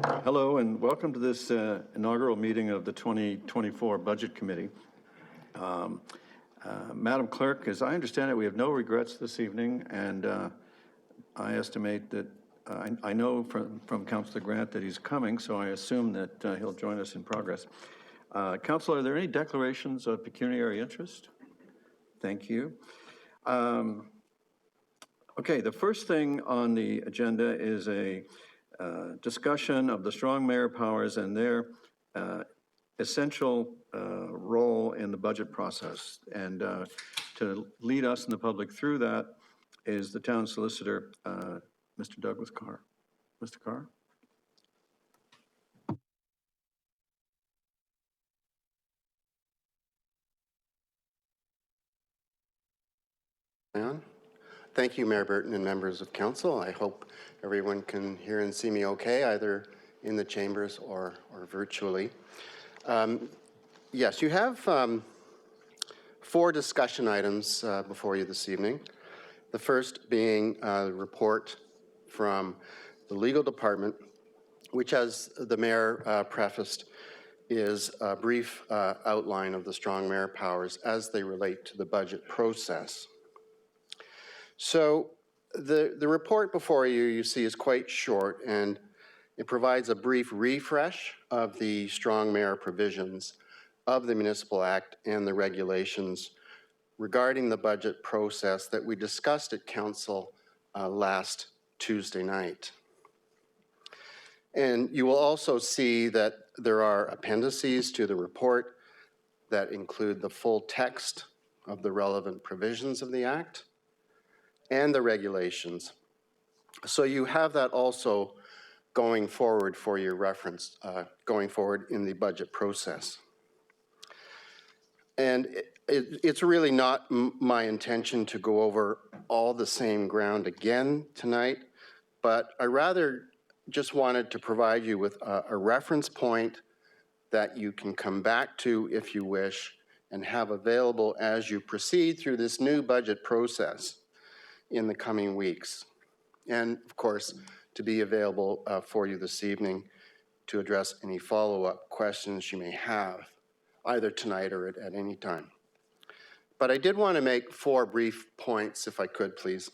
Hello and welcome to this inaugural meeting of the 2024 Budget Committee. Madam Clerk, as I understand it, we have no regrets this evening, and I estimate that I know from Councillor Grant that he's coming, so I assume that he'll join us in progress. Councillor, are there any declarations of pecuniary interest? Thank you. Okay, the first thing on the agenda is a discussion of the strong mayor powers and their essential role in the budget process. And to lead us and the public through that is the town solicitor, Mr. Douglas Carr. Mr. Carr? Thank you, Mayor Burton and members of council. I hope everyone can hear and see me okay, either in the chambers or virtually. Yes, you have 4 discussion items before you this evening. The first being a report from the legal department, which, as the mayor prefaced, is a brief outline of the strong mayor powers as they relate to the budget process. So the report before you see, is quite short, and it provides a brief refresh of the strong mayor provisions of the Municipal Act and the regulations regarding the budget process that we discussed at council last Tuesday night. And you will also see that there are appendices to the report that include the full text of the relevant provisions of the Act and the regulations. So you have that also going forward for your reference, going forward in the budget process. And it's really not my intention to go over all the same ground again tonight, but I rather just wanted to provide you with a reference point that you can come back to if you wish and have available as you proceed through this new budget process in the coming weeks. And of course, to be available for you this evening to address any follow-up questions you may have, either tonight or at any time. But I did want to make 4 brief points, if I could, please.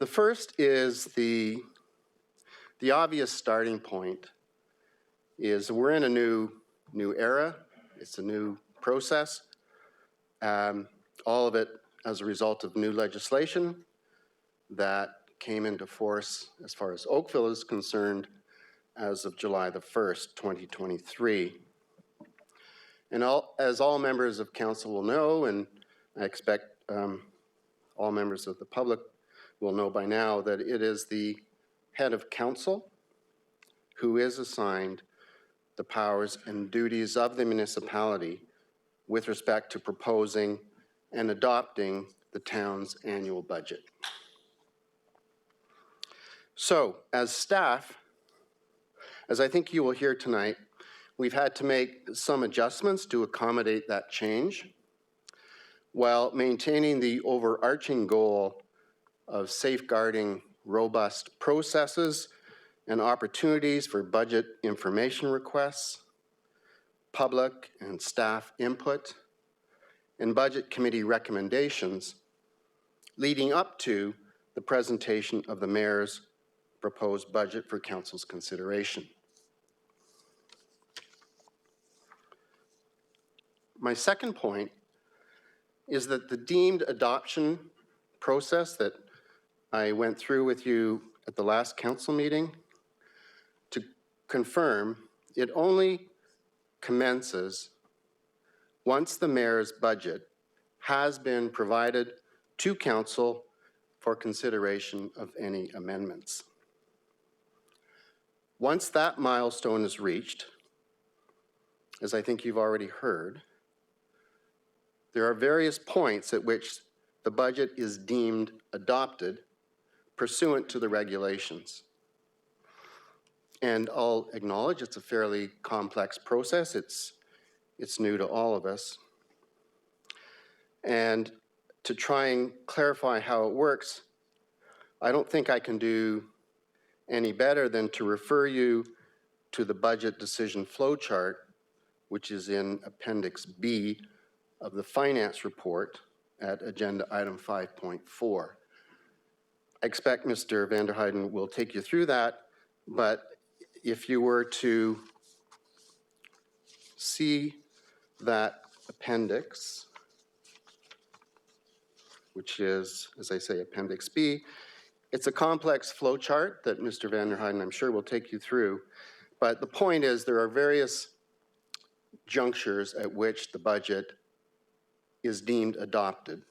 The first is the obvious starting point is we're in a new era. It's a new process. All of it as a result of new legislation that came into force, as far as Oakville is concerned, as of July the 1st, 2023. And as all members of council will know, and I expect all members of the public will know by now, that it is the head of council who is assigned the powers and duties of the municipality with respect to proposing and adopting the town's annual budget. So, as staff, as I think you will hear tonight, we've had to make some adjustments to accommodate that change while maintaining the overarching goal of safeguarding robust processes and opportunities for budget information requests, public and staff input, and budget committee recommendations leading up to the presentation of the mayor's proposed budget for council's consideration. My second point is that the deemed adoption process that I went through with you at the last council meeting, to confirm, it only commences once the mayor's budget has been provided to council for consideration of any amendments. Once that milestone is reached, as I think you've already heard, there are various points at which the budget is deemed adopted pursuant to the regulations. And I'll acknowledge it's a fairly complex process. It's new to all of us. And to try and clarify how it works, I don't think I can do any better than to refer you to the budget decision flow chart, which is in Appendix B of the finance report at agenda item 5.4. I expect Mr. Van der Heijden will take you through that, but if you were to see that appendix, which is, as I say, Appendix B, it's a complex flow chart that Mr. Van der Heijden, I'm sure, will take you through. But the point is there are various junctures at which the budget is deemed adopted,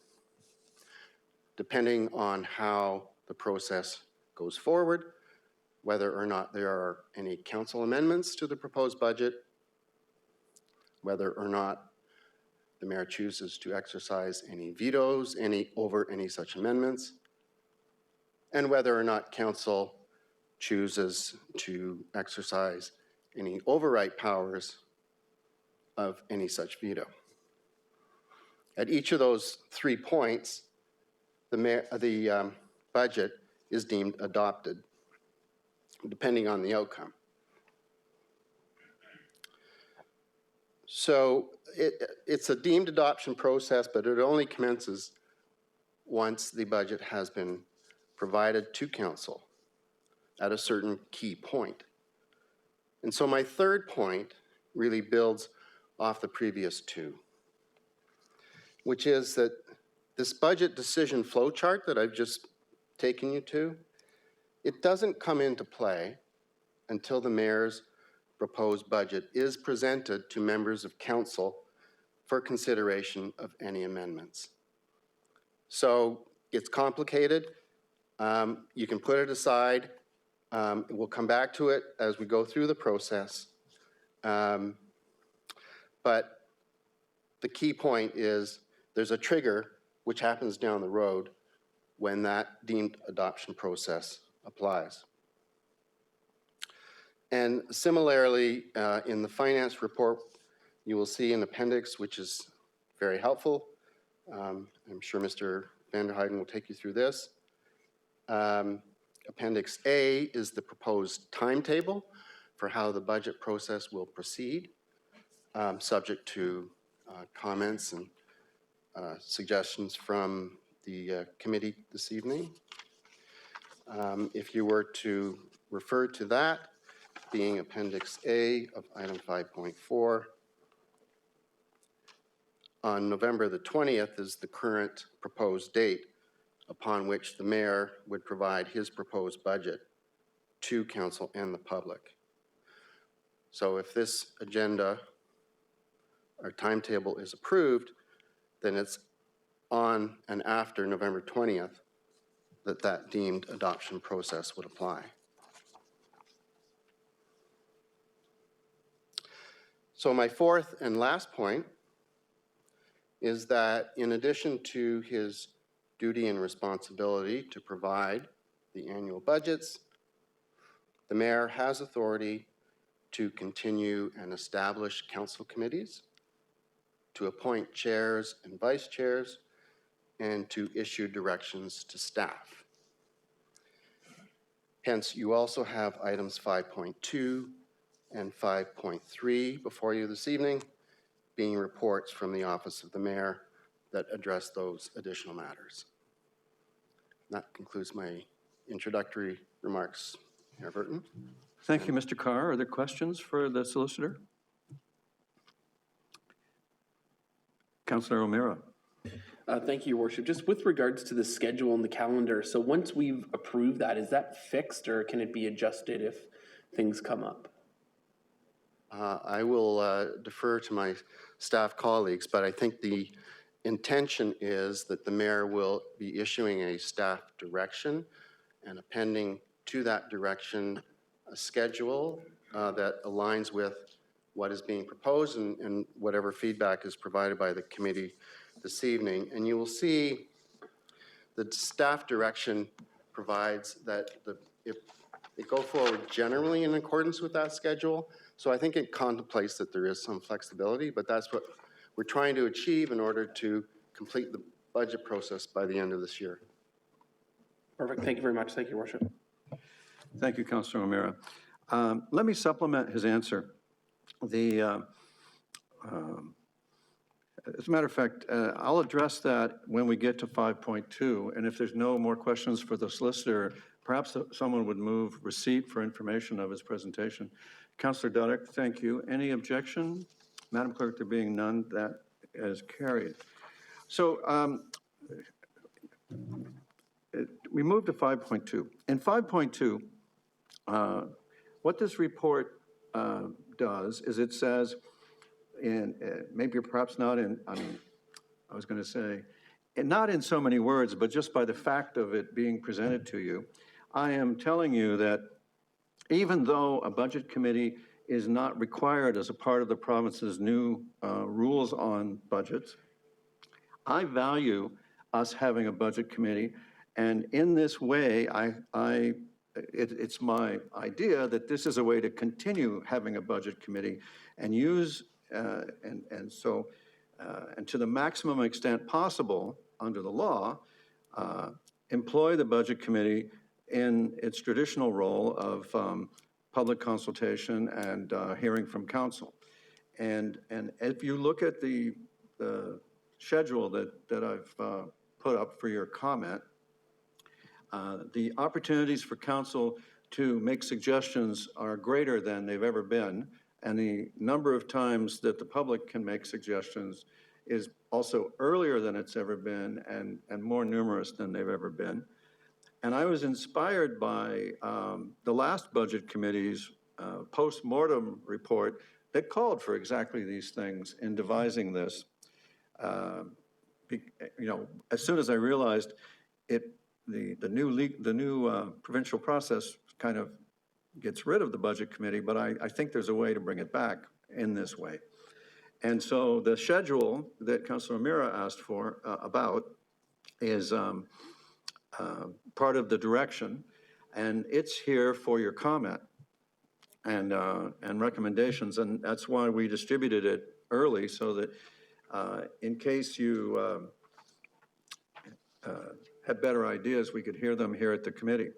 depending on how the process goes forward, whether or not there are any council amendments to the proposed budget, whether or not the mayor chooses to exercise any vetoes over any such amendments, and whether or not council chooses to exercise any override powers of any such veto. At each of those 3 points, the budget is deemed adopted, depending on the outcome. So it's a deemed adoption process, but it only commences once the budget has been provided to council at a certain key point. And so my third point really builds off the previous two, which is that this budget decision flow chart that I've just taken you to, it doesn't come into play until the mayor's proposed budget is presented to members of council for consideration of any amendments. So it's complicated. You can put it aside. We'll come back to it as we go through the process. But the key point is there's a trigger which happens down the road when that deemed adoption process applies. And similarly, in the finance report, you will see an appendix which is very helpful. I'm sure Mr. Van der Heijden will take you through this. Appendix A is the proposed timetable for how the budget process will proceed, subject to comments and suggestions from the committee this evening. If you were to refer to that, being Appendix A of item 5.4, on November the 20th is the current proposed date upon which the mayor would provide his proposed budget to council and the public. So if this agenda or timetable is approved, then it's on and after November 20th that deemed adoption process would apply. So my fourth and last point is that in addition to his duty and responsibility to provide the annual budgets, the mayor has authority to continue and establish council committees, to appoint chairs and vice chairs, and to issue directions to staff. Hence, you also have items 5.2 and 5.3 before you this evening, being reports from the Office of the Mayor that address those additional matters. That concludes my introductory remarks, Mayor Burton. Thank you, Mr. Carr. Are there questions for the solicitor? Councillor O'Meara. Thank you, Your Worship. Just with regards to the schedule and the calendar, so once we've approved that, is that fixed or can it be adjusted if things come up? I will defer to my staff colleagues, but I think the intention is that the mayor will be issuing a staff direction and appending to that direction a schedule that aligns with what is being proposed and whatever feedback is provided by the committee this evening. And you will see the staff direction provides that it go forward generally in accordance with that schedule. So I think it contemplates that there is some flexibility, but that's what we're trying to achieve in order to complete the budget process by the end of this year. Perfect. Thank you very much. Thank you, Your Worship. Thank you, Councilor O'Meara. Let me supplement his answer. As a matter of fact, I'll address that when we get to 5.2, and if there's no more questions for the solicitor, perhaps someone would move receipt for information of his presentation. Councilor Dudek, thank you. Any objection? Madam Clerk, there being none, that is carried. So we move to 5.2. In 5.2, what this report does is it says, and maybe perhaps not in, I was going to say, and not in so many words, but just by the fact of it being presented to you, I am telling you that even though a budget committee is not required as a part of the province's new rules on budgets, I value us having a budget committee, and in this way, it's my idea that this is a way to continue having a budget committee and use, and to the maximum extent possible under the law, employ the budget committee in its traditional role of public consultation and hearing from council. And if you look at the schedule that I've put up for your comment, the opportunities for council to make suggestions are greater than they've ever been, and the number of times that the public can make suggestions is also earlier than it's ever been and more numerous than they've ever been. And I was inspired by the last budget committee's post-mortem report that called for exactly these things in devising this. As soon as I realized the new provincial process kind of gets rid of the budget committee, but I think there's a way to bring it back in this way. And so the schedule that Councilor O'Meara asked for about is part of the direction, and it's here for your comment and recommendations, and that's why we distributed it early so that in case you had better ideas, we could hear them here at the committee.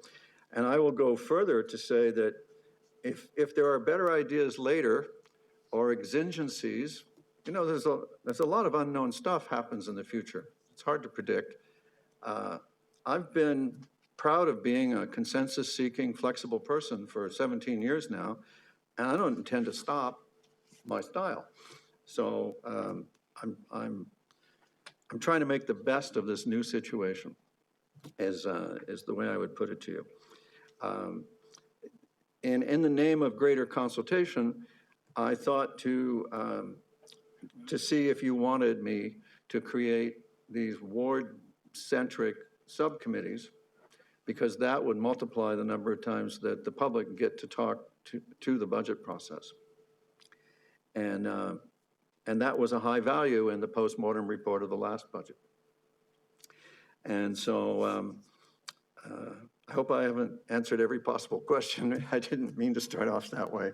And I will go further to say that if there are better ideas later or exigencies, there's a lot of unknown stuff happens in the future. It's hard to predict. I've been proud of being a consensus-seeking, flexible person for 17 years now, and I don't intend to stop my style. So I'm trying to make the best of this new situation, is the way I would put it to you. And in the name of greater consultation, I thought to see if you wanted me to create these ward-centric subcommittees, because that would multiply the number of times that the public get to talk to the budget process. And that was a high value in the post-mortem report of the last budget. And so I hope I haven't answered every possible question. I didn't mean to start off that way.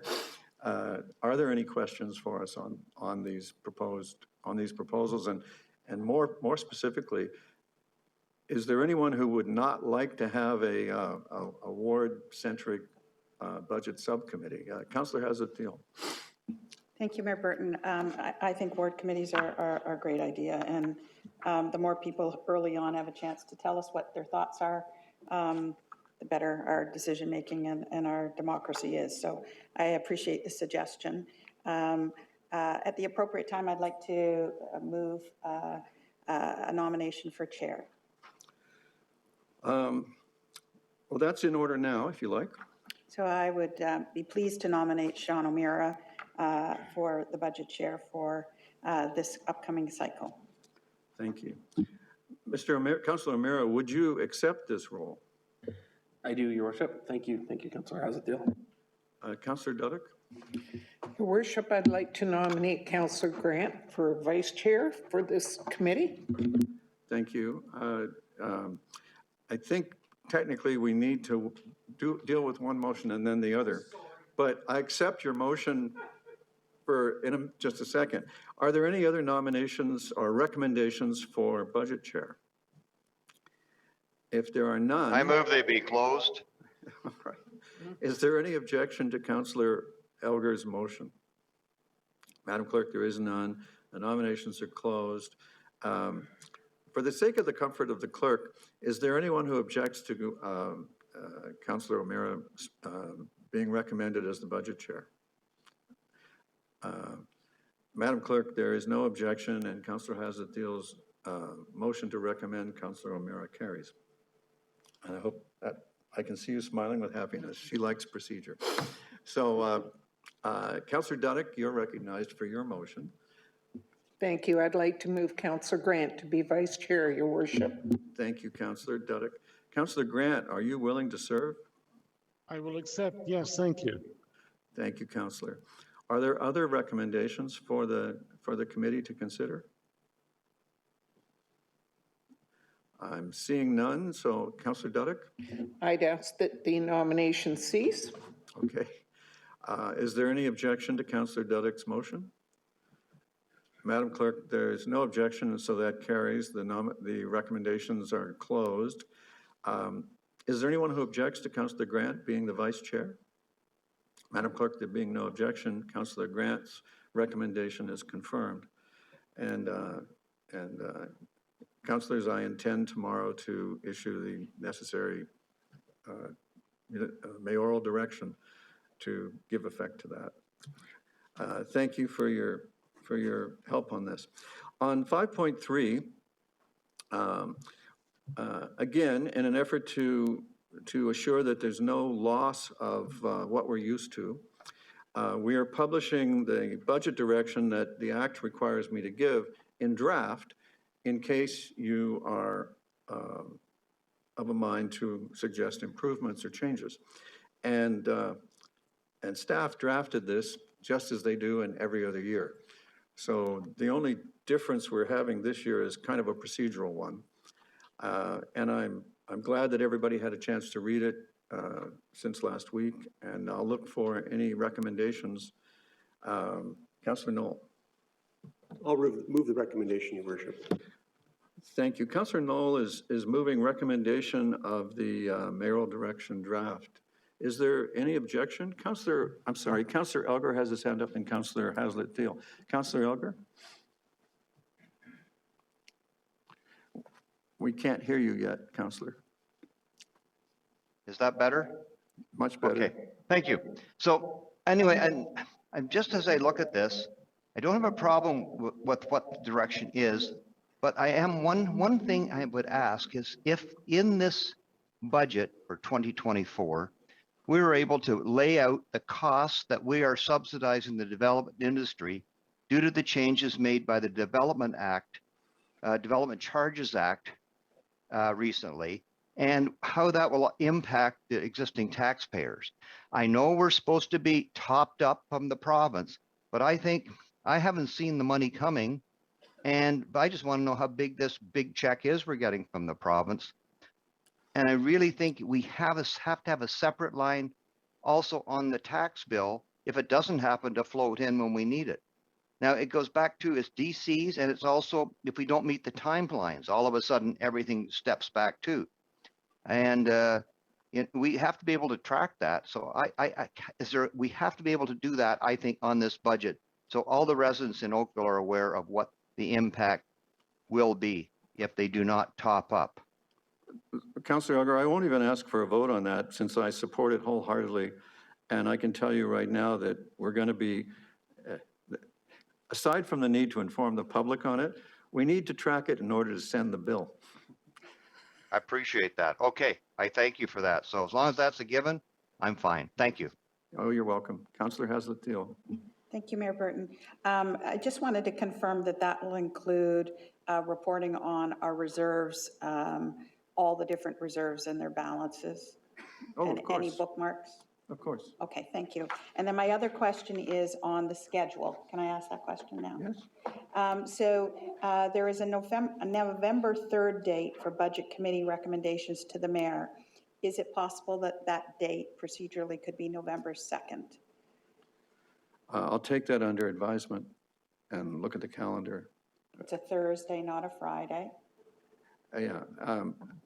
Are there any questions for us on these proposals? And more specifically, is there anyone who would not like to have a ward-centric budget subcommittee? Councillor Hazard-Thiel. Thank you, Mayor Burton. I think ward committees are a great idea, and the more people early on have a chance to tell us what their thoughts are, the better our decision-making and our democracy is. So I appreciate the suggestion. At the appropriate time, I'd like to move a nomination for chair. Well, that's in order now, if you like. So I would be pleased to nominate Sean O'Meara for the budget chair for this upcoming cycle. Thank you. Councillor O'Meara, would you accept this role? I do, Your Worship. Thank you, Councillor Hazard-Thiel. Councillor Dudek? Your Worship, I'd like to nominate Councillor Grant for vice chair for this committee. Thank you. I think technically we need to deal with one motion and then the other, but I accept your motion in just a second. Are there any other nominations or recommendations for budget chair? If there are none. I move they be closed. All right. Is there any objection to Councillor Elgar's motion? Madam Clerk, there is none. The nominations are closed. For the sake of the comfort of the clerk, is there anyone who objects to Councillor O'Meara being recommended as the budget chair? Madam Clerk, there is no objection, and Councillor Hazlett's motion to recommend Councillor O'Meara carries. And I hope that I can see you smiling with happiness. She likes procedure. So, Councillor Duddick, you're recognized for your motion. Thank you. I'd like to move Councillor Grant to be vice chair, Your Worship. Thank you, Councillor Duddick. Councillor Grant, are you willing to serve? I will accept, yes, thank you. Thank you, Councillor. Are there other recommendations for the committee to consider? I'm seeing none, so Councillor Duddick? I'd ask that the nomination cease. Okay. Is there any objection to Councillor Duddick's motion? Madam Clerk, there is no objection, so that carries. The recommendations are closed. Is there anyone who objects to Councillor Grant being the vice chair? Madam Clerk, there being no objection, Councillor Grant's recommendation is confirmed. And councillors, I intend tomorrow to issue the necessary mayoral direction to give effect to that. Thank you for your help on this. On 5.3, again, in an effort to assure that there's no loss of what we're used to, we are publishing the budget direction that the Act requires me to give in draft in case you are of a mind to suggest improvements or changes. And staff drafted this just as they do in every other year. So the only difference we're having this year is kind of a procedural one. And I'm glad that everybody had a chance to read it since last week, and I'll look for any recommendations. Councillor Knoll. I'll move the recommendation, Your Worship. Thank you. Councillor Knoll is moving recommendation of the mayoral direction draft. Is there any objection? Councillor Elgar has his hand up, and Councillor Hazlett-Thiel. Councillor Elgar? We can't hear you yet, Councillor. Is that better? Much better. Okay, thank you. So anyway, and just as I look at this, I don't have a problem with what the direction is, but I am one thing I would ask is if in this budget for 2024, we were able to lay out the costs that we are subsidizing the development industry due to the changes made by the Development Act, Development Charges Act recently, and how that will impact the existing taxpayers. I know we're supposed to be topped up from the province, but I think I haven't seen the money coming, and I just want to know how big this big check is we're getting from the province. And I really think we have to have a separate line also on the tax bill if it doesn't happen to float in when we need it. Now, it goes back to its DCs, and it's also if we don't meet the timelines, all of a sudden everything steps back too. And we have to be able to track that. So we have to be able to do that, I think, on this budget. So all the residents in Oakville are aware of what the impact will be if they do not top up. Councillor Elgar, I won't even ask for a vote on that since I support it wholeheartedly. And I can tell you right now that we're going to be, aside from the need to inform the public on it, we need to track it in order to send the bill. I appreciate that. Okay, I thank you for that. So as long as that's a given, I'm fine. Thank you. Oh, you're welcome. Councillor Hazlett-Thiel. Thank you, Mayor Burton. I just wanted to confirm that that will include reporting on our reserves, all the different reserves and their balances. Oh, and of course. any bookmarks? Of course. Okay, thank you. And then my other question is on the schedule. Can I ask that question now? Yes. There is a November 3rd date for Budget Committee recommendations to the mayor. Is it possible that that date procedurally could be November 2nd? I'll take that under advisement and look at the calendar. It's a Thursday, not a Friday. Yeah,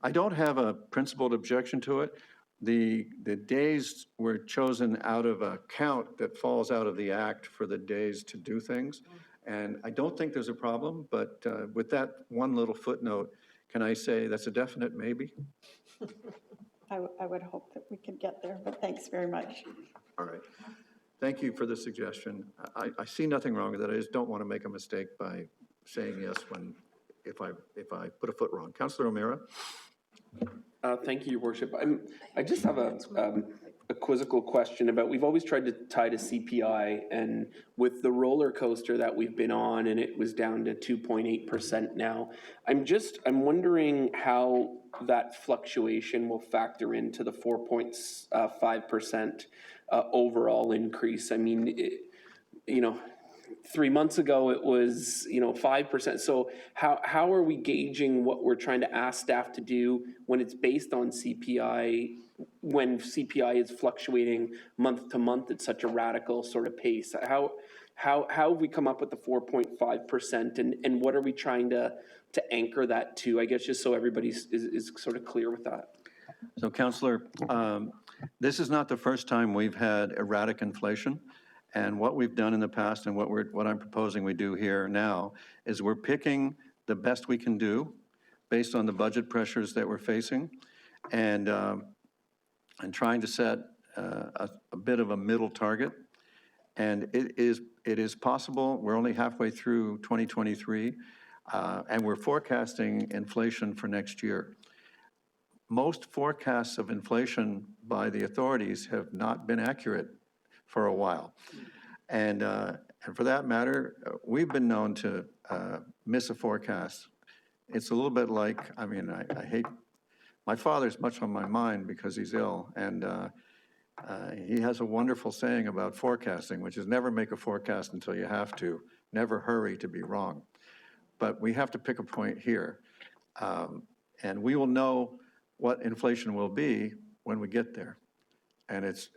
I don't have a principled objection to it. the days were chosen out of a count that falls out of the act for the days to do things. And I don't think there's a problem, but with that one little footnote, can I say that's a definite maybe? I would hope that we could get there, but thanks very much. All right. Thank you for the suggestion. I see nothing wrong with it. I just don't want to make a mistake by saying yes if I put a foot wrong. Councillor O'Meara? Thank you, Your Worship. I just have a quizzical question about, we've always tried to tie to CPI, and with the roller coaster that we've been on, and it was down to 2.8% now, I'm wondering how that fluctuation will factor into the 4.5% overall increase. I mean, 3 months ago, it was, 5%. So how are we gauging what we're trying to ask staff to do when it's based on CPI, when CPI is fluctuating month to month at such a radical sort of pace? How have we come up with the 4.5%, and what are we trying to anchor that to? I guess just so everybody is sort of clear with that. So Councillor, this is not the first time we've had erratic inflation. And what we've done in the past and what I'm proposing we do here now is we're picking the best we can do based on the budget pressures that we're facing, and trying to set a bit of a middle target. And it is possible. We're only halfway through 2023, and we're forecasting inflation for next year. Most forecasts of inflation by the authorities have not been accurate for a while. And for that matter, we've been known to miss a forecast. It's a little bit like, I hate, my father's much on my mind because he's ill, and he has a wonderful saying about forecasting, which is never make a forecast until you have to, never hurry to be wrong. But we have to pick a point here, and we will know what inflation will be when we get there. And it's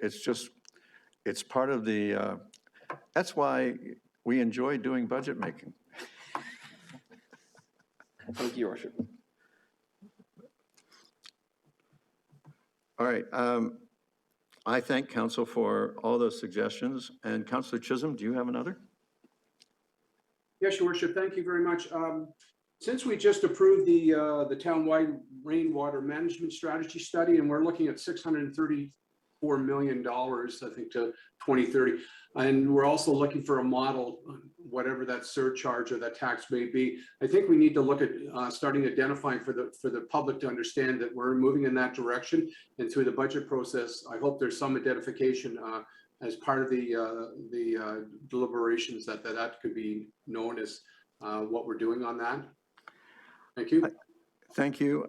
part of the, that's why we enjoy doing budget making. Thank you, Your Worship. All right. I thank council for all those suggestions. And Councillor Chisholm, do you have another? Yes, Your Worship, thank you very much. Since we just approved the townwide rainwater management strategy study, and we're looking at $634 million, I think, to 2030. And we're also looking for a model, whatever that surcharge or that tax may be. I think we need to look at starting identifying for the public to understand that we're moving in that direction. And through the budget process, I hope there's some identification as part of the deliberations that could be known as what we're doing on that. Thank you. Thank you.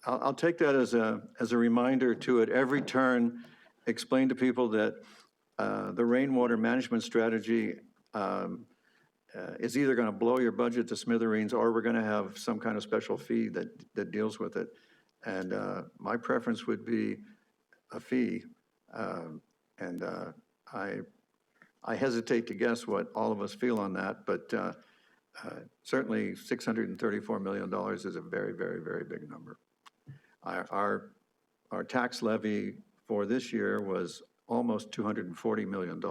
I'll take that as a reminder to at every turn explain to people that the rainwater management strategy is either going to blow your budget to smithereens, or we're going to have some kind of special fee that deals with it. And my preference would be a fee. And I hesitate to guess what all of us feel on that, but certainly $634 million is a very, very, very big number. Our tax levy for this year was almost $240 million,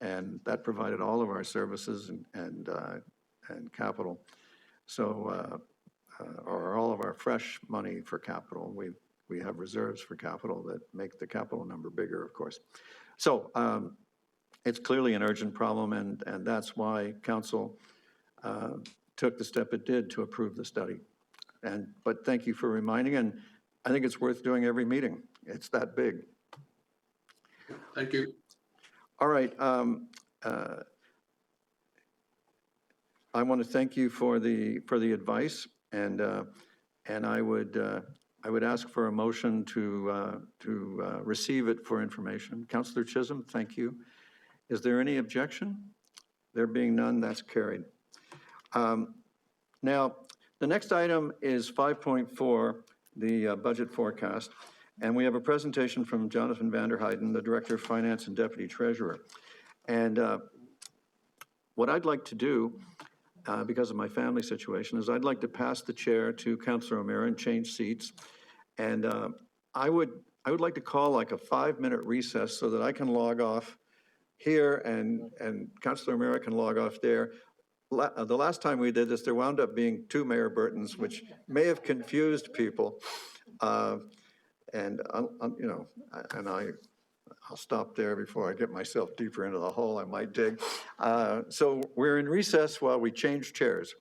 and that provided all of our services and capital. So, or all of our fresh money for capital. We have reserves for capital that make the capital number bigger, of course. So it's clearly an urgent problem, and that's why council took the step it did to approve the study. But thank you for reminding, and I think it's worth doing every meeting. It's that big. Thank you. All right. I want to thank you for the advice, and I would ask for a motion to receive it for information. Councillor Chisholm, thank you. Is there any objection? There being none, that's carried. Now, the next item is 5.4, the budget forecast, and we have a presentation from Jonathan Vanderheiden, the Director of Finance and Deputy Treasurer. And what I'd like to do, because of my family situation, is I'd like to pass the chair to Councillor O'Meara and change seats. And I would like to call like a 5-minute recess so that I can log off here and Councilor O'Meara can log off there. The last time we did this, there wound up being 2 Mayor Burtons, which may have confused people. And, you know, and I'll stop there before I get myself deeper into the hole I might dig. So we're in recess while we change chairs.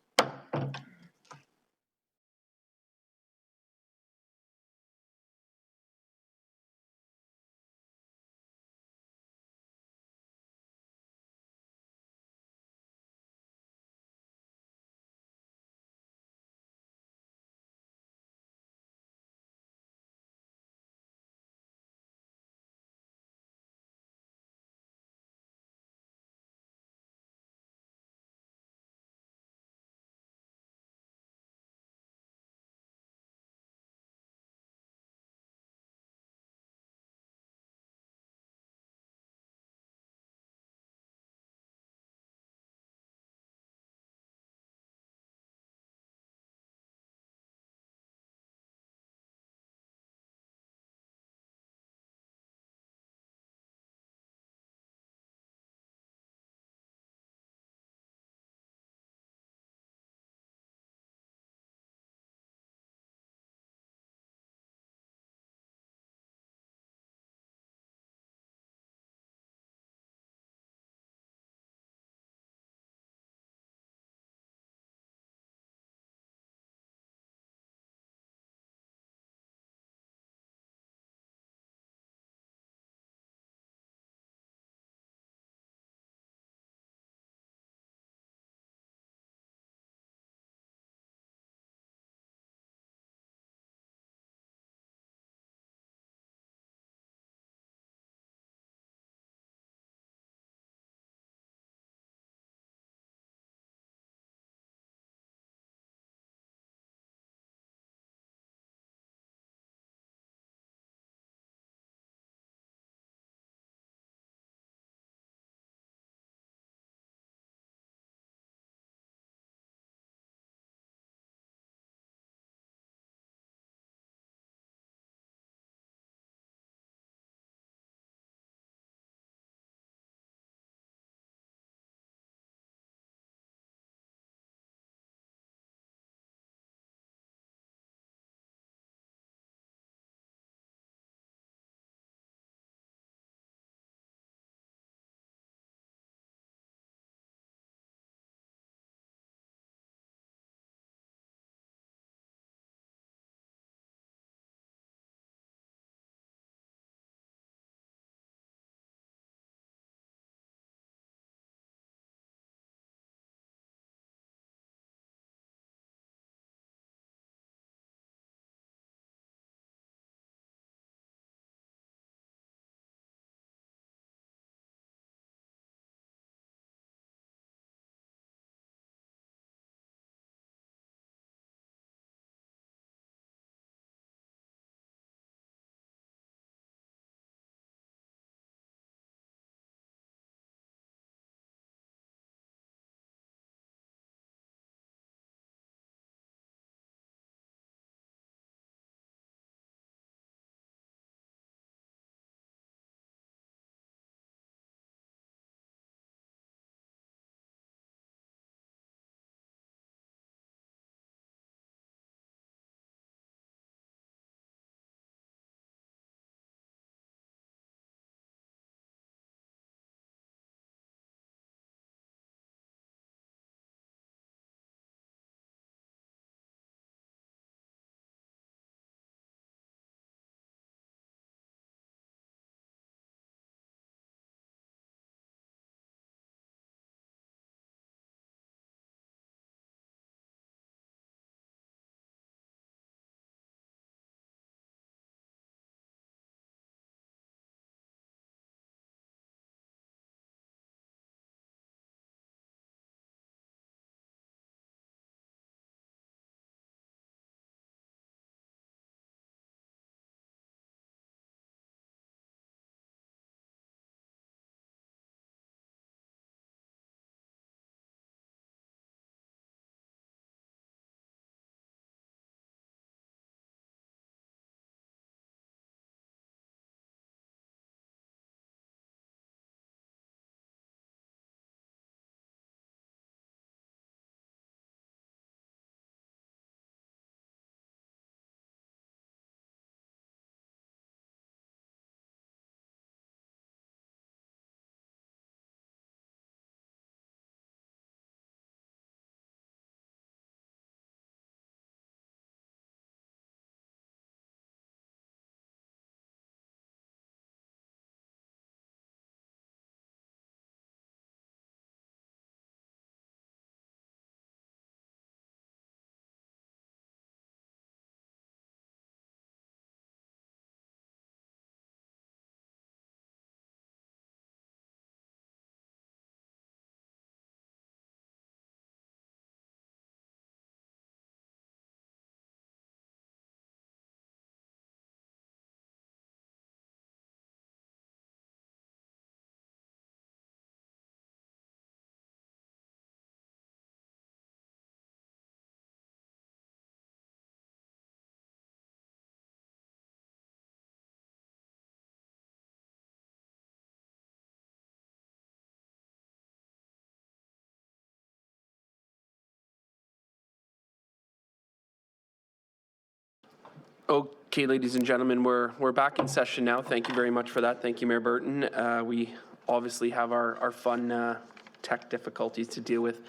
Okay, ladies and gentlemen, we're back in session now. Thank you very much for that. Thank you, Mayor Burton. We obviously have our fun tech difficulties to deal with.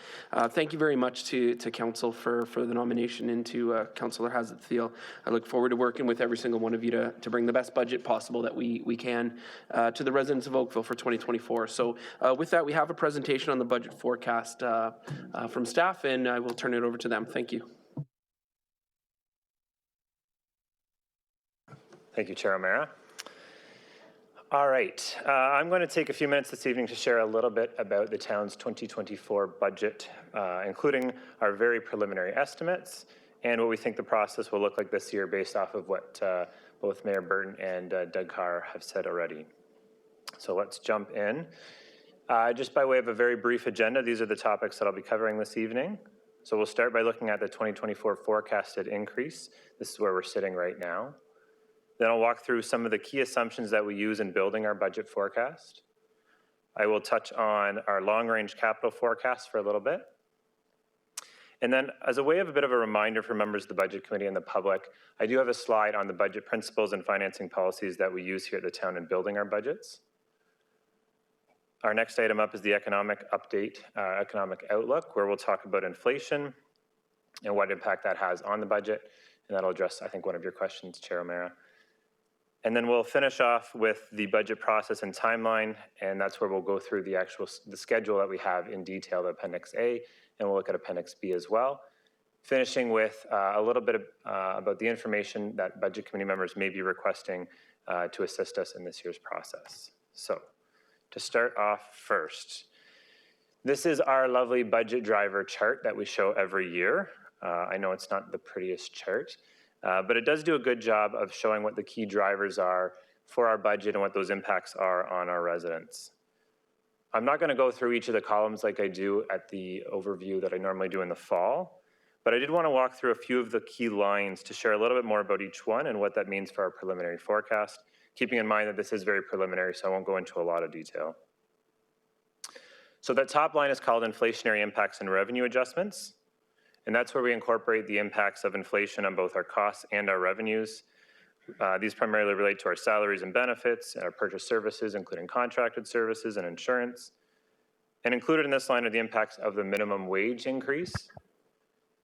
Thank you very much to council for the nomination and to Councillor Hazard-Thiel. I look forward to working with every single one of you to bring the best budget possible that we can to the residents of Oakville for 2024. So with that, we have a presentation on the budget forecast from staff, and I will turn it over to them. Thank you. Thank you, Chair O'Meara. All right, I'm going to take a few minutes this evening to share a little bit about the town's 2024 budget, including our very preliminary estimates and what we think the process will look like this year based off of what both Mayor Burton and Doug Carr have said already. So let's jump in. Just by way of a very brief agenda, these are the topics that I'll be covering this evening. So we'll start by looking at the 2024 forecasted increase. This is where we're sitting right now. Then I'll walk through some of the key assumptions that we use in building our budget forecast. I will touch on our long-range capital forecast for a little bit. And then as a way of a bit of a reminder for members of the Budget Committee and the public, I do have a slide on the budget principles and financing policies that we use here at the town in building our budgets. Our next item up is the economic update, economic outlook, where we'll talk about inflation and what impact that has on the budget. And that'll address, I think, one of your questions, Chair O'Meara. And then we'll finish off with the budget process and timeline, and that's where we'll go through the schedule that we have in detail, the Appendix A, and we'll look at Appendix B as well. Finishing with a little bit about the information that Budget Committee members may be requesting to assist us in this year's process. So, to start off first, this is our lovely budget driver chart that we show every year. I know it's not the prettiest chart, but it does do a good job of showing what the key drivers are for our budget and what those impacts are on our residents. I'm not going to go through each of the columns like I do at the overview that I normally do in the fall, but I did want to walk through a few of the key lines to share a little bit more about each one and what that means for our preliminary forecast, keeping in mind that this is very preliminary, so I won't go into a lot of detail. So that top line is called inflationary impacts and revenue adjustments. And that's where we incorporate the impacts of inflation on both our costs and our revenues. These primarily relate to our salaries and benefits and our purchased services, including contracted services and insurance. And included in this line are the impacts of the minimum wage increase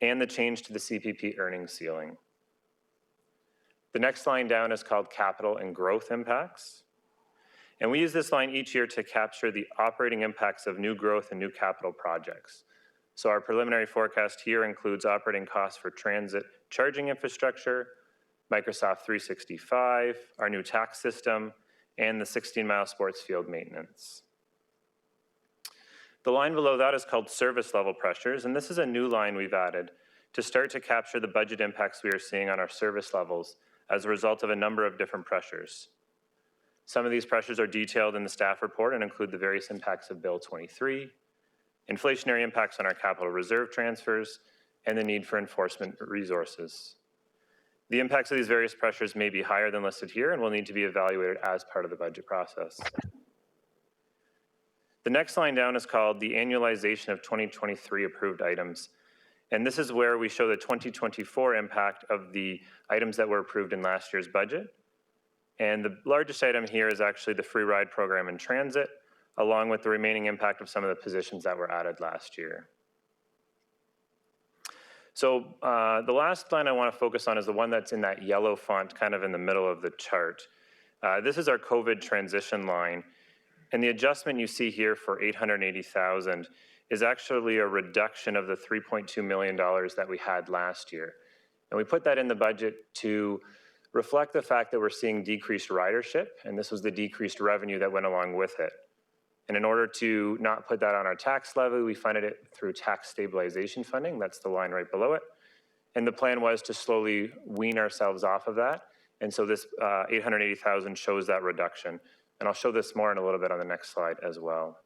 and the change to the CPP earnings ceiling. The next line down is called capital and growth impacts. And we use this line each year to capture the operating impacts of new growth and new capital projects. So our preliminary forecast here includes operating costs for transit charging infrastructure, Microsoft 365, our new tax system, and the 16-mile sports field maintenance. The line below that is called service level pressures, and this is a new line we've added to start to capture the budget impacts we are seeing on our service levels as a result of a number of different pressures. Some of these pressures are detailed in the staff report and include the various impacts of Bill 23, inflationary impacts on our capital reserve transfers, and the need for enforcement resources. The impacts of these various pressures may be higher than listed here and will need to be evaluated as part of the budget process. The next line down is called the annualization of 2023 approved items. And this is where we show the 2024 impact of the items that were approved in last year's budget. And the largest item here is actually the free ride program in transit, along with the remaining impact of some of the positions that were added last year. So the last line I want to focus on is the one that's in that yellow font kind of in the middle of the chart. This is our COVID transition line. And the adjustment you see here for $880,000 is actually a reduction of the $3.2 million that we had last year. And we put that in the budget to reflect the fact that we're seeing decreased ridership, and this was the decreased revenue that went along with it. And in order to not put that on our tax levy, we funded it through tax stabilization funding. That's the line right below it. And the plan was to slowly wean ourselves off of that. And so this $880,000 shows that reduction. And I'll show this more in a little bit on the next slide as well.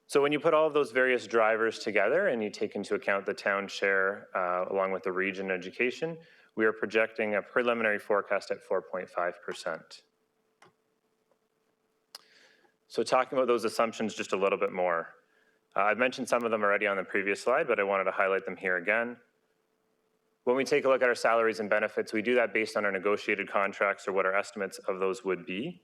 So when you put all of those various drivers together and you take into account the town share along with the region education, we are projecting a preliminary forecast at 4.5%. So talking about those assumptions just a little bit more. I've mentioned some of them already on the previous slide, but I wanted to highlight them here again. When we take a look at our salaries and benefits, we do that based on our negotiated contracts or what our estimates of those would be.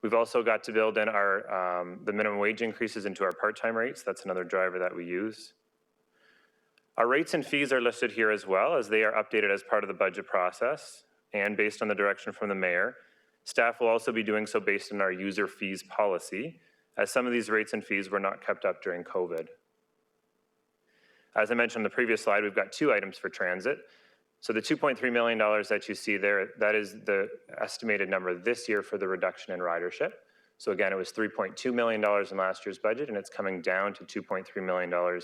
We've also got to build in our the minimum wage increases into our part-time rates. That's another driver that we use. Our rates and fees are listed here as well, as they are updated as part of the budget process and based on the direction from the mayor. Staff will also be doing so based on our user fees policy, as some of these rates and fees were not kept up during COVID. As I mentioned on the previous slide, we've got two items for transit. So the $2.3 million that you see there, that is the estimated number this year for the reduction in ridership. So again, it was $3.2 million in last year's budget, and it's coming down to $2.3 million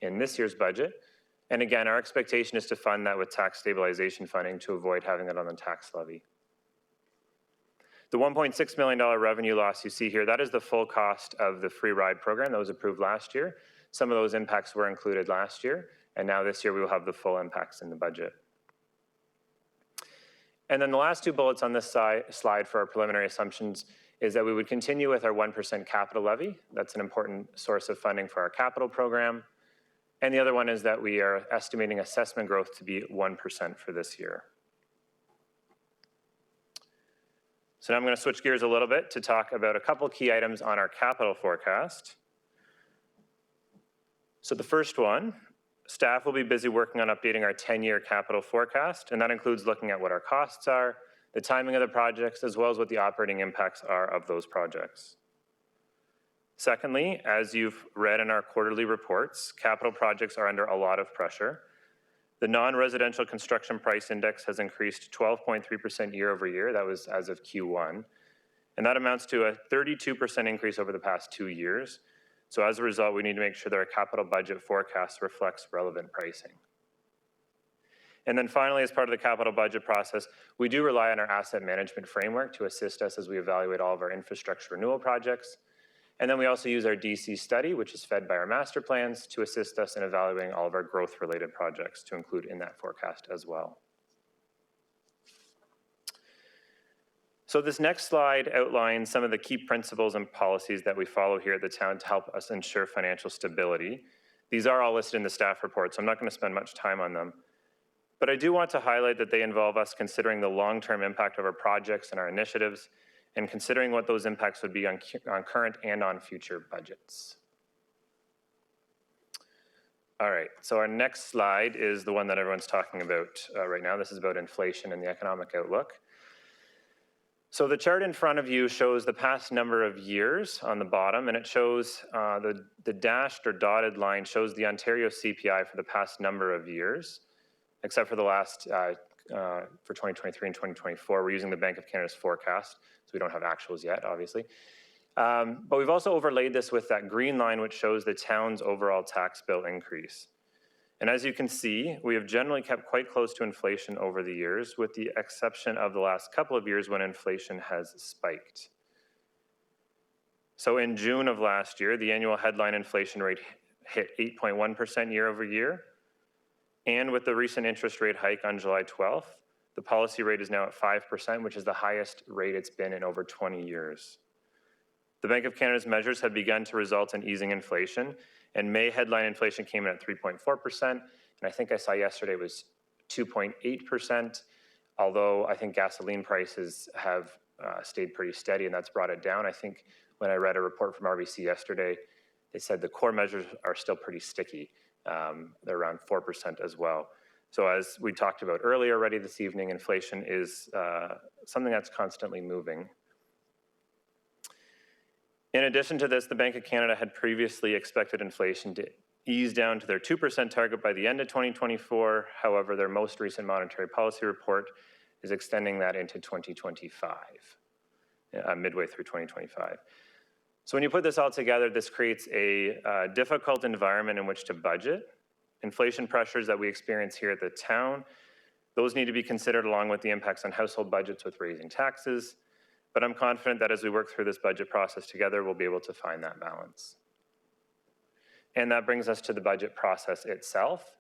in this year's budget. And again, our expectation is to fund that with tax stabilization funding to avoid having it on the tax levy. The $1.6 million revenue loss you see here, that is the full cost of the free ride program that was approved last year. Some of those impacts were included last year, and now this year we will have the full impacts in the budget. And then the last two bullets on this slide for our preliminary assumptions is that we would continue with our 1% capital levy. That's an important source of funding for our capital program. And the other one is that we are estimating assessment growth to be 1% for this year. So now I'm going to switch gears a little bit to talk about a couple key items on our capital forecast. So the first one, staff will be busy working on updating our 10-year capital forecast, and that includes looking at what our costs are, the timing of the projects, as well as what the operating impacts are of those projects. Secondly, as you've read in our quarterly reports, capital projects are under a lot of pressure. The non-residential construction price index has increased 12.3% year over year. That was as of Q1. And that amounts to a 32% increase over the past 2 years. So as a result, we need to make sure that our capital budget forecast reflects relevant pricing. And then finally, as part of the capital budget process, we do rely on our asset management framework to assist us as we evaluate all of our infrastructure renewal projects. And then we also use our DC study, which is fed by our master plans, to assist us in evaluating all of our growth-related projects to include in that forecast as well. So this next slide outlines some of the key principles and policies that we follow here at the town to help us ensure financial stability. These are all listed in the staff report, so I'm not going to spend much time on them. But I do want to highlight that they involve us considering the long-term impact of our projects and our initiatives, and considering what those impacts would be on current and on future budgets. All right, so our next slide is the one that everyone's talking about right now. This is about inflation and the economic outlook. So the chart in front of you shows the past number of years on the bottom, and it shows the dashed or dotted line shows the Ontario CPI for the past number of years, except for the last, for 2023 and 2024. We're using the Bank of Canada's forecast, so we don't have actuals yet, obviously. But we've also overlaid this with that green line, which shows the town's overall tax bill increase. And as you can see, we have generally kept quite close to inflation over the years, with the exception of the last couple of years when inflation has spiked. So in June of last year, the annual headline inflation rate hit 8.1% year over year. And with the recent interest rate hike on July 12th, the policy rate is now at 5%, which is the highest rate it's been in over 20 years. The Bank of Canada's measures have begun to result in easing inflation, and May headline inflation came in at 3.4%, and I think I saw yesterday it was 2.8%, although I think gasoline prices have stayed pretty steady, and that's brought it down. I think when I read a report from RBC yesterday, they said the core measures are still pretty sticky. They're around 4% as well. So as we talked about earlier already this evening, inflation is something that's constantly moving. In addition to this, the Bank of Canada had previously expected inflation to ease down to their 2% target by the end of 2024. However, their most recent monetary policy report is extending that into 2025, midway through 2025. So when you put this all together, this creates a difficult environment in which to budget. Inflation pressures that we experience here at the town, those need to be considered along with the impacts on household budgets with raising taxes. But I'm confident that as we work through this budget process together, we'll be able to find that balance. And that brings us to the budget process itself.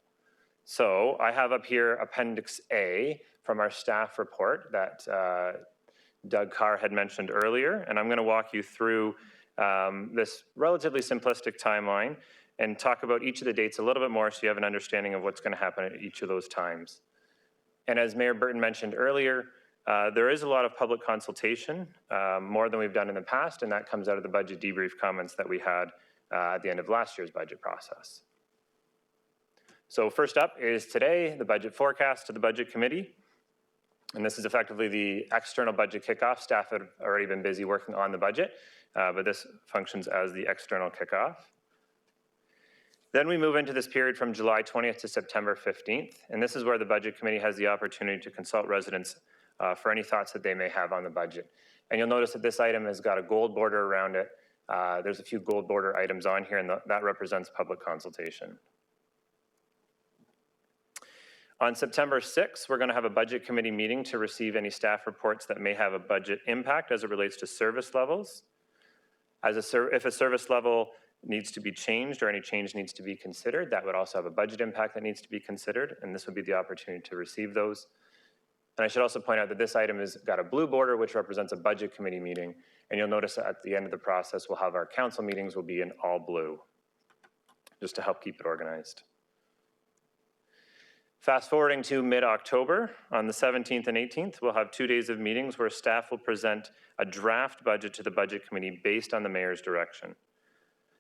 So I have up here Appendix A from our staff report that Doug Carr had mentioned earlier, and I'm going to walk you through this relatively simplistic timeline. and talk about each of the dates a little bit more so you have an understanding of what's going to happen at each of those times. And as Mayor Burton mentioned earlier, there is a lot of public consultation, more than we've done in the past, and that comes out of the budget debrief comments that we had at the end of last year's budget process. So first up is today, the budget forecast to the Budget Committee. And this is effectively the external budget kickoff. Staff have already been busy working on the budget, but this functions as the external kickoff. Then we move into this period from July 20th to September 15th, and this is where the Budget Committee has the opportunity to consult residents for any thoughts that they may have on the budget. And you'll notice that this item has got a gold border around it. There's a few gold border items on here, and that represents public consultation. On September 6th, we're going to have a Budget Committee meeting to receive any staff reports that may have a budget impact as it relates to service levels. If a service level needs to be changed or any change needs to be considered, that would also have a budget impact that needs to be considered, and this would be the opportunity to receive those. And I should also point out that this item has got a blue border, which represents a Budget Committee meeting, and you'll notice that at the end of the process, we'll have our council meetings will be in all blue, just to help keep it organized. Fast forwarding to mid-October, on the 17th and 18th, we'll have 2 days of meetings where staff will present a draft budget to the Budget Committee based on the Mayor's direction.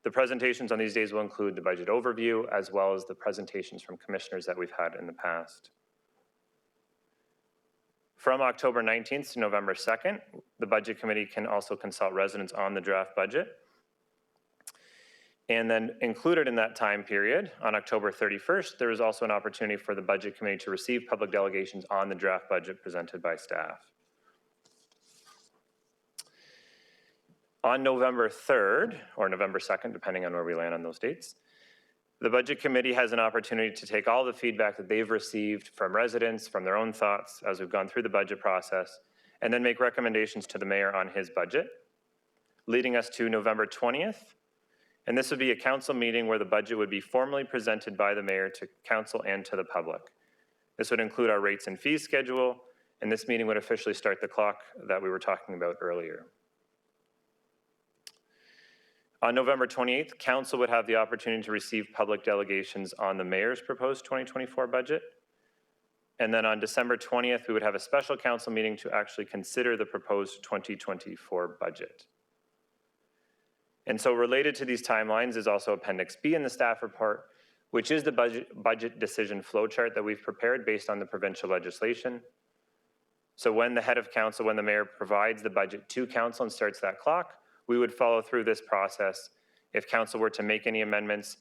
The presentations on these days will include the budget overview as well as the presentations from commissioners that we've had in the past. From October 19th to November 2nd, the Budget Committee can also consult residents on the draft budget. And then included in that time period, on October 31st, there is also an opportunity for the Budget Committee to receive public delegations on the draft budget presented by staff. On November 3rd, or November 2nd, depending on where we land on those dates, the Budget Committee has an opportunity to take all the feedback that they've received from residents, from their own thoughts as we've gone through the budget process, and then make recommendations to the Mayor on his budget, leading us to November 20th. And this would be a council meeting where the budget would be formally presented by the Mayor to council and to the public. This would include our rates and fees schedule, and this meeting would officially start the clock that we were talking about earlier. On November 28th, council would have the opportunity to receive public delegations on the Mayor's proposed 2024 budget. And then on December 20th, we would have a special council meeting to actually consider the proposed 2024 budget. And so related to these timelines is also Appendix B in the staff report, which is the budget decision flowchart that we've prepared based on the provincial legislation. So when the head of council, when the Mayor provides the budget to council and starts that clock, we would follow through this process. If council were to make any amendments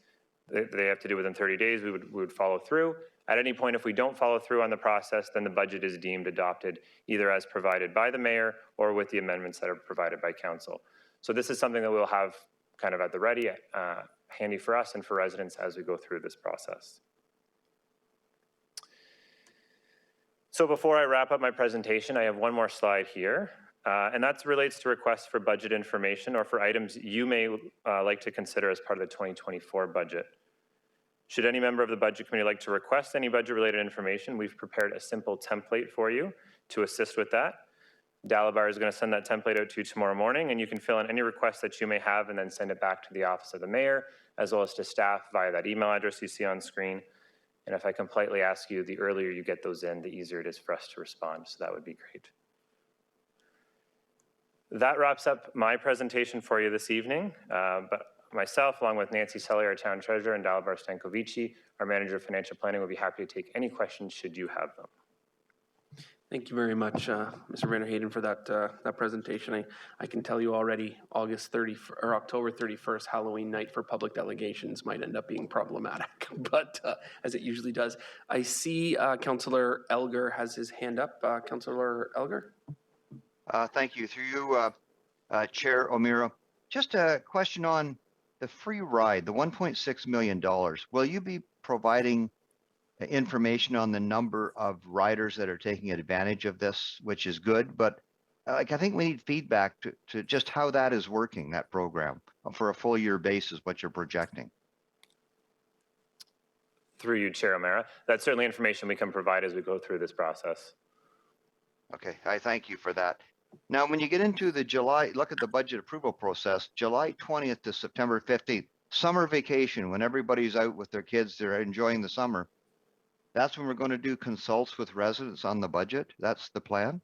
they have to do within 30 days, we would follow through. At any point, if we don't follow through on the process, then the budget is deemed adopted either as provided by the Mayor or with the amendments that are provided by council. So this is something that we'll have kind of at the ready, handy for us and for residents as we go through this process. So before I wrap up my presentation, I have one more slide here, and that relates to requests for budget information or for items you may like to consider as part of the 2024 budget. Should any member of the Budget Committee like to request any budget-related information, we've prepared a simple template for you to assist with that. Dalabar is going to send that template out to you tomorrow morning, and you can fill in any requests that you may have and then send it back to the Office of the Mayor, as well as to staff via that email address you see on screen. And if I can politely ask you, the earlier you get those in, the easier it is for us to respond, so that would be great. That wraps up my presentation for you this evening, but myself, along with Nancy Sully, our Town Treasurer, and Dalabar Stankovici, our Manager of Financial Planning, will be happy to take any questions should you have them. Thank you very much, Mr. Vander Hayden, for that presentation. I can tell you already, October 31st, Halloween night for public delegations might end up being problematic, but as it usually does. I see Councillor Elgar has his hand up. Councillor Elgar? Thank you. Through you, Chair O'Meara. Just a question on the free ride, the $1.6 million. Will you be providing information on the number of riders that are taking advantage of this, which is good, but I think we need feedback to just how that is working, that program, for a full year basis, what you're projecting. Through you, Chair O'Meara. That's certainly information we can provide as we go through this process. Okay, I thank you for that. Now, when you get into the look at the budget approval process, July 20th to September 15th, summer vacation, when everybody's out with their kids, they're enjoying the summer. That's when we're going to do consults with residents on the budget. That's the plan.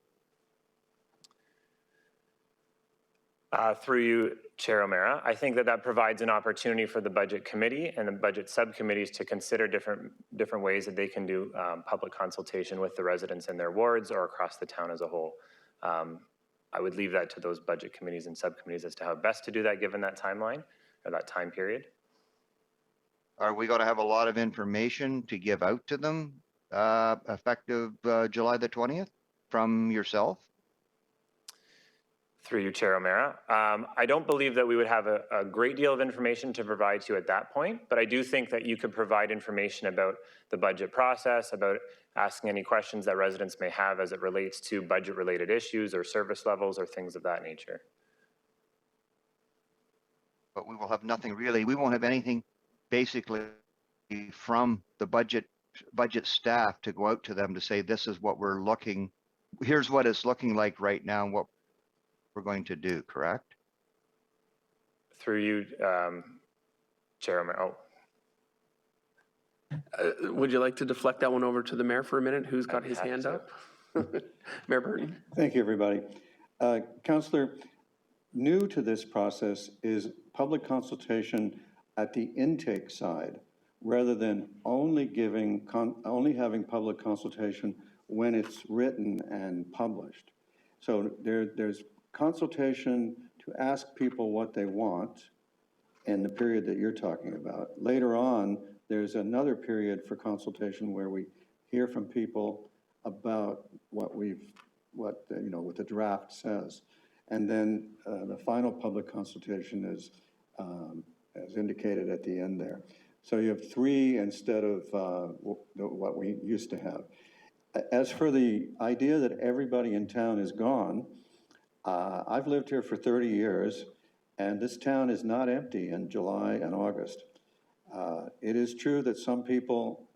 Through you, Chair O'Meara, I think that that provides an opportunity for the Budget Committee and the Budget Subcommittees to consider different ways that they can do public consultation with the residents in their wards or across the town as a whole. I would leave that to those Budget Committees and Subcommittees as to how best to do that given that timeline or that time period. Are we going to have a lot of information to give out to them effective July the 20th from yourself? Through you, Chair O'Meara. I don't believe that we would have a great deal of information to provide to you at that point, but I do think that you could provide information about the budget process, about asking any questions that residents may have as it relates to budget-related issues or service levels or things of that nature. But we will have nothing really. We won't have anything basically from the budget staff to go out to them to say, this is what we're looking, here's what it's looking like right now and what we're going to do, correct? Through you, Chair O'Meara. Would you like to deflect that one over to the mayor for a minute, who's got I'd be his happy hand to. up? Mayor Burton. Thank you, everybody. Councillor, new to this process is public consultation at the intake side, rather than only having public consultation when it's written and published. So there's consultation to ask people what they want in the period that you're talking about. Later on, there's another period for consultation where we hear from people about what the draft says. And then the final public consultation is as indicated at the end there. So you have 3 instead of what we used to have. As for the idea that everybody in town is gone, I've lived here for 30 years, and this town is not empty in July and August. It is true that some people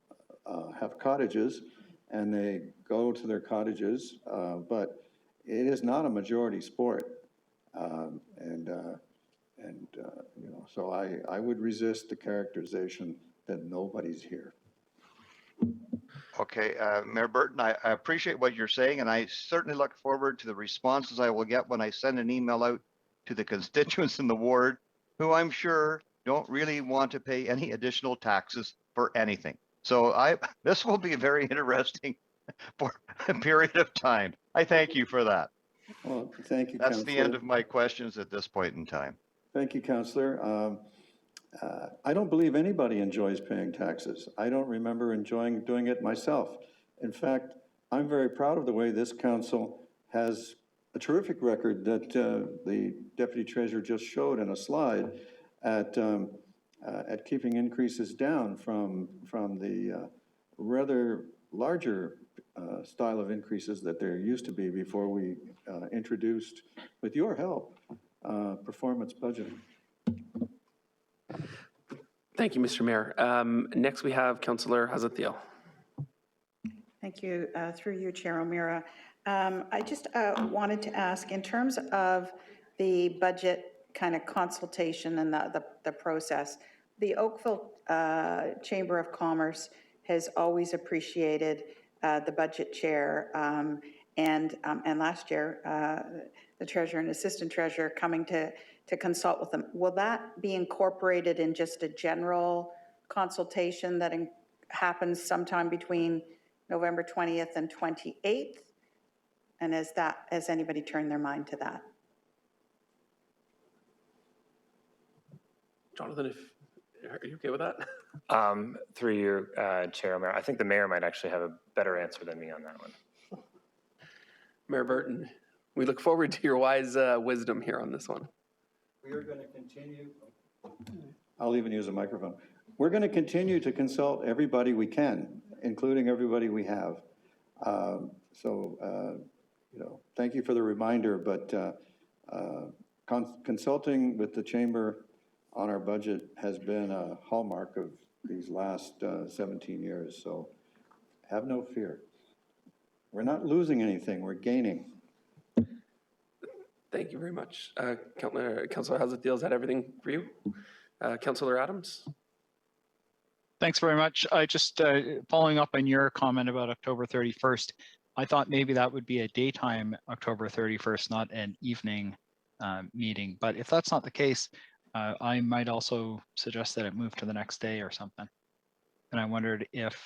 have cottages, and they go to their cottages, but it is not a majority sport. So I would resist the characterization that nobody's here. Okay, Mayor Burton, I appreciate what you're saying, and I certainly look forward to the responses I will get when I send an email out to the constituents in the ward, who I'm sure don't really want to pay any additional taxes for anything. So this will be very interesting for a period of time. I thank you for that. Well, thank you, That's Councillor. the end of my questions at this point in time. Thank you, Councillor. I don't believe anybody enjoys paying taxes. I don't remember enjoying doing it myself. In fact, I'm very proud of the way this council has a terrific record that the Deputy Treasurer just showed in a slide at keeping increases down from the rather larger style of increases that there used to be before we introduced, with your help, performance budgeting. Thank you, Mr. Mayor. Next, we have Councillor Hazatiel. Thank you. Through you, Chair O'Meara. I just wanted to ask, in terms of the budget kind of consultation and the process, the Oakville Chamber of Commerce has always appreciated the budget chair, and last year, the treasurer and assistant treasurer coming to consult with them. Will that be incorporated in just a general consultation that happens sometime between November 20th and 28th? And has anybody turned their mind to that? Jonathan, are you okay with that? Through your Chair O'Meara, I think the mayor might actually have a better answer than me on that one. Mayor Burton, we look forward to your wise wisdom here on this one. We are going to continue. I'll even use a microphone. We're going to continue to consult everybody we can, including everybody we have. Thank you for the reminder, but consulting with the chamber on our budget has been a hallmark of these last 17 years, so have no fear. We're not losing anything, we're gaining. Thank you very much. Councillor Hazatiel, is that everything for you? Councillor Adams? Thanks very much. I just, following up on your comment about October 31st, I thought maybe that would be a daytime October 31st, not an evening meeting. But if that's not the case, I might also suggest that it move to the next day or something. And I wondered if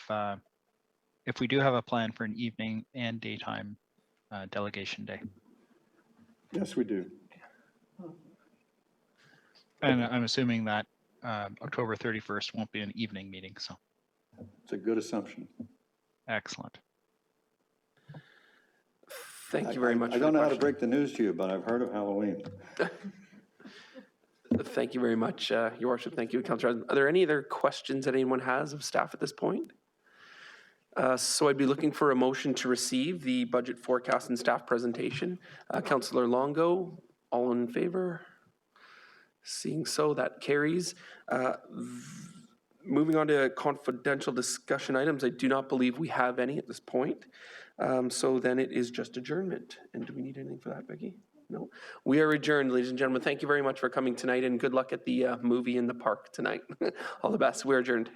we do have a plan for an evening and daytime delegation day. Yes, we do. And I'm assuming that October 31st won't be an evening meeting, so It's a good assumption. excellent. Thank you very much. I don't know how to break the news to you, but I've heard of Halloween. Thank you very much, Your Worship. Thank you, Councillor Adams. Are there any other questions that anyone has of staff at this point? So I'd be looking for a motion to receive the budget forecast and staff presentation. Councillor Longo, all in favor? Seeing so, that carries. Moving on to confidential discussion items, I do not believe we have any at this point. So then it is just adjournment. And do we need anything for that, Becky? No. We are adjourned, ladies and gentlemen. Thank you very much for coming tonight, and good luck at the movie in the park tonight. All the best. We're adjourned.